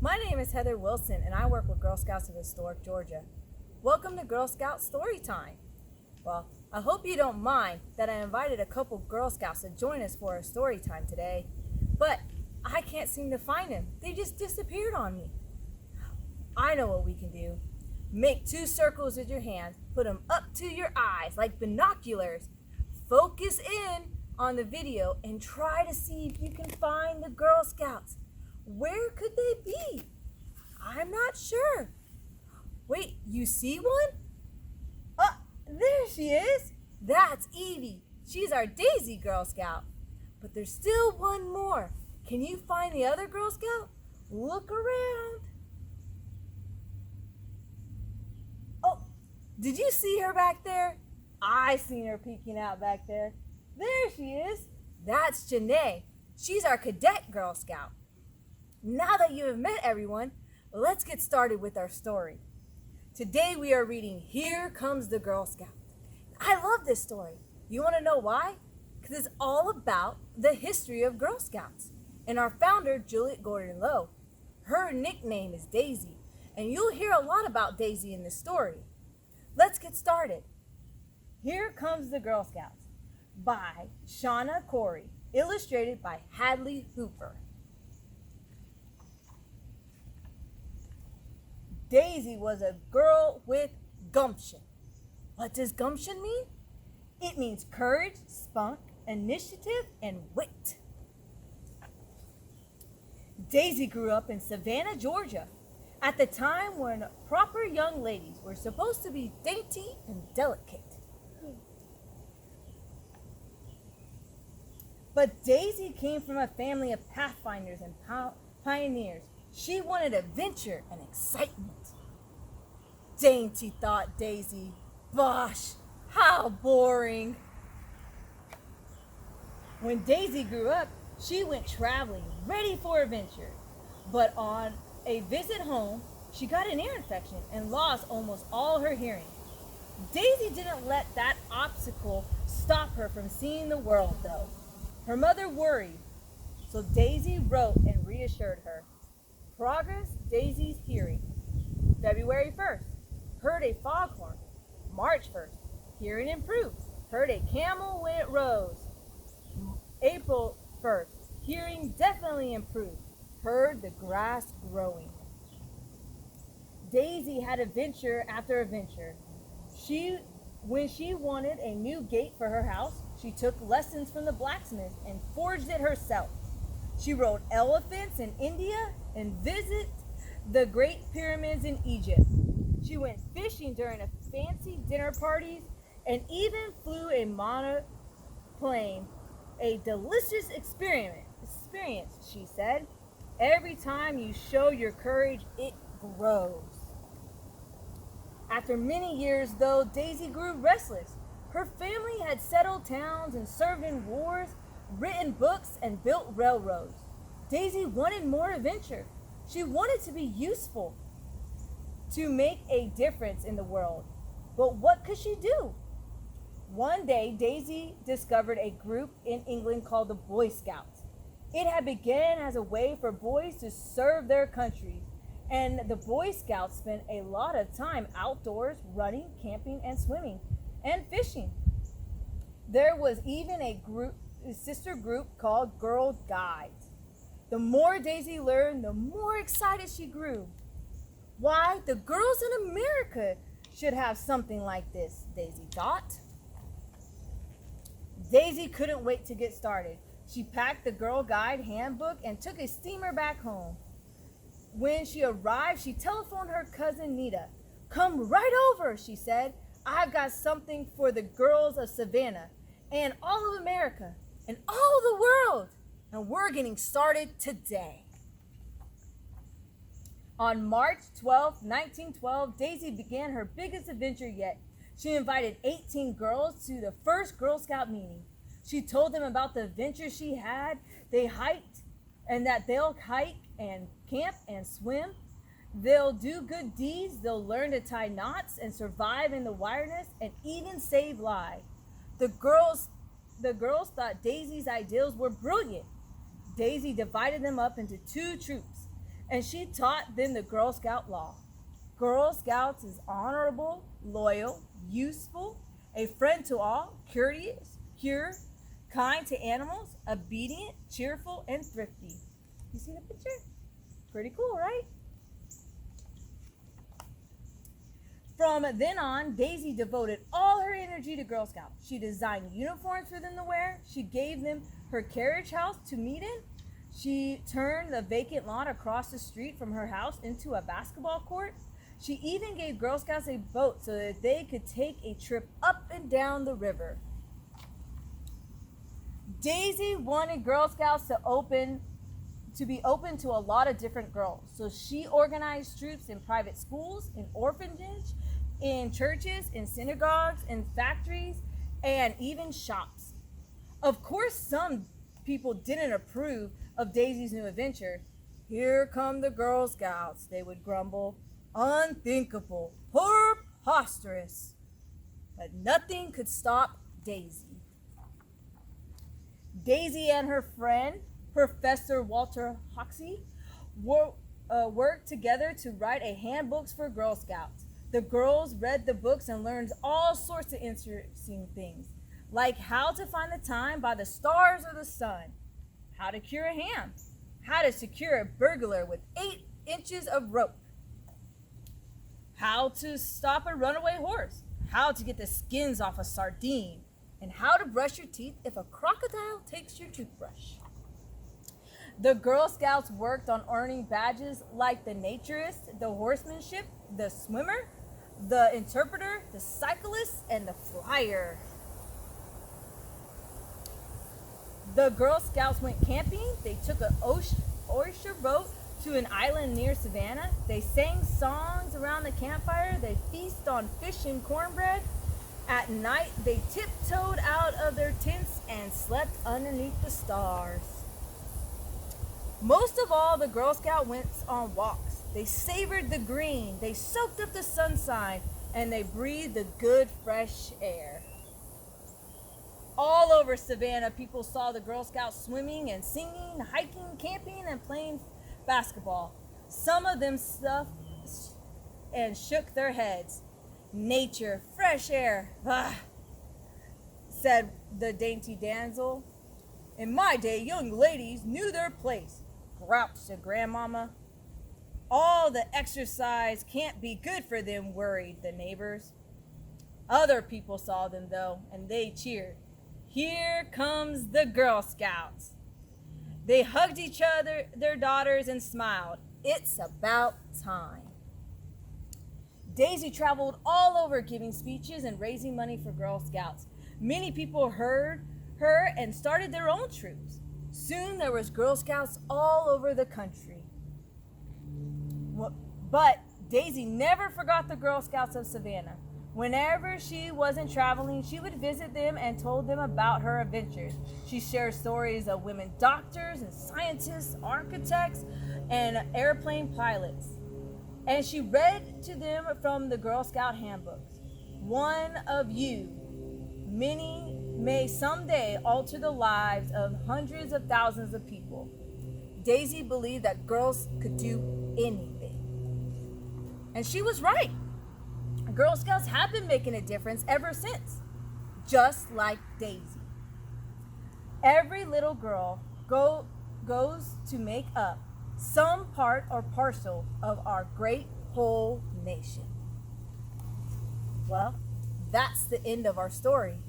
My name is Heather Wilson, and I work with Girl Scouts of Historic Georgia. Welcome to Girl Scout Storytime. Well, I hope you don't mind that I invited a couple Girl Scouts to join us for our story time today, but I can't seem to find them. They just disappeared on me. I know what we can do. Make 2 circles with your hands, put them up to your eyes like binoculars. Focus in on the video and try to see if you can find the Girl Scouts. Where could they be? I'm not sure. Wait, you see one? Oh, there she is. That's Evie. She's our Daisy Girl Scout. But there's still one more. Can you find the other Girl Scout? Look around. Oh, did you see her back there? I seen her peeking out back there. There she is. That's Janae. She's our Cadet Girl Scout. Now that you have met everyone, let's get started with our story. Today we are reading Here Comes the Girl Scout. I love this story. You want to know why? Because it's all about the history of Girl Scouts and our founder, Juliet Gordon Lowe. Her nickname is Daisy, and you'll hear a lot about Daisy in this story. Let's get started. Here Comes the Girl Scouts by Shauna Corey, illustrated by Hadley Hooper. Daisy was a girl with gumption. What does gumption mean? It means courage, spunk, initiative, and wit. Daisy grew up in Savannah, Georgia, at the time when proper young ladies were supposed to be dainty and delicate. But Daisy came from a family of pathfinders and pioneers. She wanted adventure and excitement. Dainty, thought Daisy. Bosh, how boring. When Daisy grew up, she went traveling, ready for adventure. But on a visit home, she got an ear infection and lost almost all her hearing. Daisy didn't let that obstacle stop her from seeing the world, though. Her mother worried, so Daisy wrote and reassured her. Progress, Daisy's hearing. February 1st, heard a foghorn. March 1st, hearing improved. Heard a camel when it rose. April 1st, hearing definitely improved. Heard the grass growing. Daisy had adventure after adventure. When she wanted a new gate for her house, she took lessons from the blacksmith and forged it herself. She rode elephants in India and visited the Great Pyramids in Egypt. She went fishing during a fancy dinner parties and even flew a monoplane. A delicious experience, she said. Every time you show your courage, it grows. After many years, though, Daisy grew restless. Her family had settled towns and served in wars, written books, and built railroads. Daisy wanted more adventure. She wanted to be useful, to make a difference in the world. But what could she do? One day, Daisy discovered a group in England called the Boy Scouts. It had begun as a way for boys to serve their countries, and the Boy Scouts spent a lot of time outdoors, running, camping, and swimming, and fishing. There was even a sister group called Girl Guides. The more Daisy learned, the more excited she grew. Why, the girls in America should have something like this, Daisy thought. Daisy couldn't wait to get started. She packed the Girl Guide handbook and took a steamer back home. When she arrived, she telephoned her cousin Nita. "Come right over," she said. "I've got something for the girls of Savannah and all of America and all the world. And we're getting started today." On March 12, 1912, Daisy began her biggest adventure yet. She invited 18 girls to the first Girl Scout meeting. She told them about the adventure she had. They hiked, and that they'll hike and camp and swim. They'll do good deeds. They'll learn to tie knots and survive in the wilderness and even save lives. The girls thought Daisy's ideals were brilliant. Daisy divided them up into 2 troops. and she taught them the Girl Scout law. Girl Scouts is honorable, loyal, useful, a friend to all, courteous, pure, kind to animals, obedient, cheerful, and thrifty. You see the picture? Pretty cool, right? From then on, Daisy devoted all her energy to Girl Scouts. She designed uniforms for them to wear. She gave them her carriage house to meet in. She turned the vacant lot across the street from her house into a basketball court. She even gave Girl Scouts a boat so that they could take a trip up and down the river. Daisy wanted Girl Scouts to be open to a lot of different girls. So she organized troops in private schools, in orphanages, in churches, in synagogues, in factories, and even shops. Of course, some people didn't approve of Daisy's new adventure. "Here come the Girl Scouts," they would grumble. "Unthinkable, preposterous." But nothing could stop Daisy. Daisy and her friend, Professor Walter Hoxie, worked together to write a handbooks for Girl Scouts. The girls read the books and learned all sorts of interesting things, like how to find the time by the stars or the sun, how to cure a ham, how to secure a burglar with 8 inches of rope, how to stop a runaway horse, how to get the skins off a sardine, and how to brush your teeth if a crocodile takes your toothbrush. The Girl Scouts worked on earning badges like the naturist, the horsemanship, the swimmer, the interpreter, the cyclist, and the flyer. The Girl Scouts went camping. They took an oyster boat to an island near Savannah. They sang songs around the campfire. They feasted on fish and cornbread. At night, they tiptoed out of their tents and slept underneath the stars. Most of all, the Girl Scout went on walks. They savored the green, they soaked up the sunshine, and they breathed the good fresh air. All over Savannah, people saw the Girl Scouts swimming and singing, hiking, camping, and playing basketball. Some of them stuffed and shook their heads. "Nature, fresh air, said the dainty damsel. "In my day, young ladies knew their place," grouched the grandmama. "All the exercise can't be good for them," worried the neighbors. Other people saw them, though, and they cheered. "Here comes the Girl Scouts." They hugged each other, their daughters, and smiled. It's about time. Daisy traveled all over giving speeches and raising money for Girl Scouts. Many people heard her and started their own troops. Soon there was Girl Scouts all over the country. But Daisy never forgot the Girl Scouts of Savannah. Whenever she wasn't traveling, she would visit them and told them about her adventures. She shared stories of women doctors and scientists, architects, and airplane pilots. And she read to them from the Girl Scout handbooks. "One of you, many may someday alter the lives of hundreds of thousands of people." Daisy believed that girls could do anything. And she was right. Girl Scouts have been making a difference ever since, just like Daisy. Every little girl goes to make up some part or parcel of our great whole nation. Well, that's the end of our story.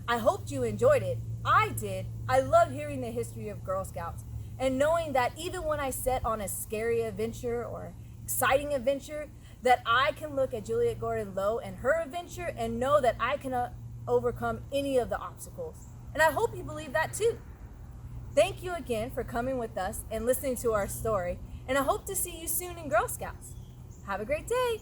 I hoped you enjoyed it. I did. I love hearing the history of Girl Scouts and knowing that even when I set on a scary adventure or exciting adventure, that I can look at Juliette Gordon Lowe and her adventure and know that I can overcome any of the obstacles. And I hope you believe that too. Thank you again for coming with us and listening to our story, and I hope to see you soon in Girl Scouts. Have a great day.